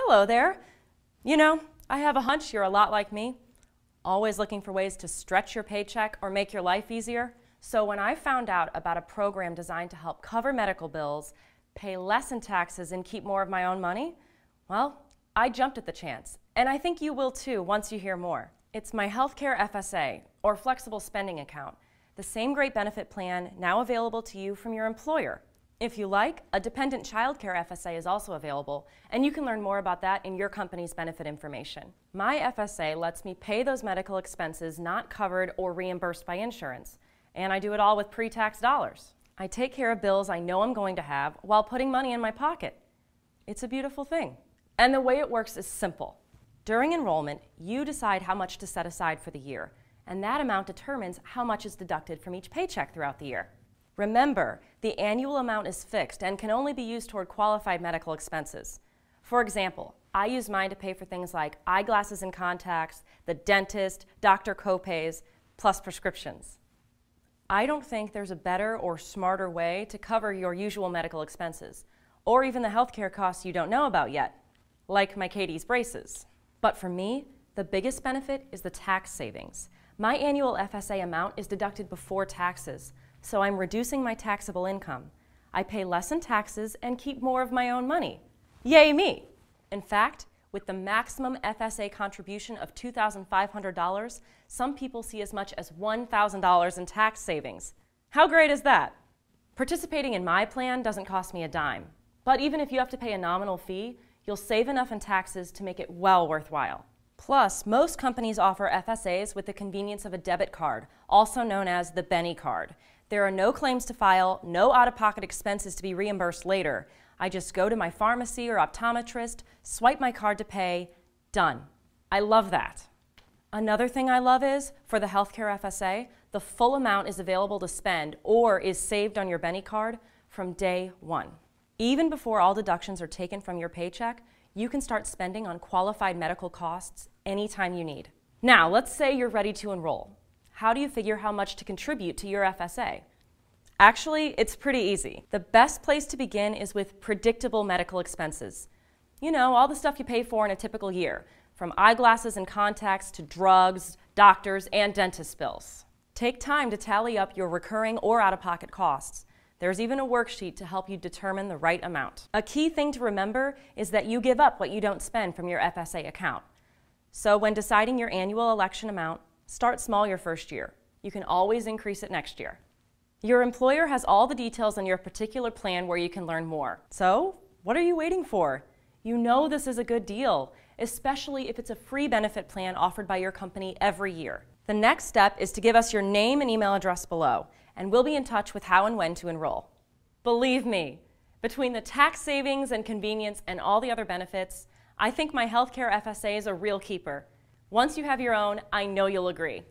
hello there. You know, I have a hunch you're a lot like me, always looking for ways to stretch your paycheck or make your life easier. So when I found out about a program designed to help cover medical bills, pay less in taxes, and keep more of my own money, well, I jumped at the chance. And I think you will too once you hear more. It's my healthcare FSA, or flexible spending account, the same great benefit plan now available to you from your employer. If you like, a dependent childcare FSA is also available, and you can learn more about that in your company's benefit information. My FSA lets me pay those medical expenses not covered or reimbursed by insurance, and I do it all with pre-tax dollars. I take care of bills I know I'm going to have while putting money in my pocket. It's a beautiful thing. And the way it works is simple. During enrollment, you decide how much to set aside for the year, and that amount determines how much is deducted from each paycheck throughout the year. Remember, the annual amount is fixed and can only be used toward qualified medical expenses. For example, I use mine to pay for things like eyeglasses and contacts, the dentist, doctor copays, plus prescriptions. I don't think there's a better or smarter way to cover your usual medical expenses, or even the healthcare costs you don't know about yet, like my Katie's braces. But for me, the biggest benefit is the tax savings. My annual FSA amount is deducted before taxes, so I'm reducing my taxable income. I pay less in taxes and keep more of my own money. Yay me! In fact, with the maximum FSA contribution of $2,500, some people see as much as $1,000 in tax savings. How great is that? Participating in my plan doesn't cost me a dime, but even if you have to pay a nominal fee, you'll save enough in taxes to make it well worthwhile. Plus, most companies offer FSAs with the convenience of a debit card, also known as the Benny card. There are no claims to file, no out-of-pocket expenses to be reimbursed later. I just go to my pharmacy or optometrist, swipe my card to pay, done. I love that. Another thing I love is, for the healthcare FSA, the full amount is available to spend or is saved on your Benny card from day one. Even before all deductions are taken from your paycheck, you can start spending on qualified medical costs anytime you need. Now, let's say you're ready to enroll. How do you figure how much to contribute to your FSA? Actually, it's pretty easy. The best place to begin is with predictable medical expenses. You know, all the stuff you pay for in a typical year, from eyeglasses and contacts to drugs, doctors, and dentist bills. Take time to tally up your recurring or out-of-pocket costs. There's even a worksheet to help you determine the right amount. A key thing to remember is that you give up what you don't spend from your FSA account. So when deciding your annual election amount, start small your first year. You can always increase it next year. Your employer has all the details on your particular plan where you can learn more. So, what are you waiting for? You know this is a good deal, especially if it's a free benefit plan offered by your company every year. The next step is to give us your name and email address below, and we'll be in touch with how and when to enroll. Believe me, between the tax savings and convenience and all the other benefits, I think my healthcare FSA is a real keeper. Once you have your own, I know you'll agree.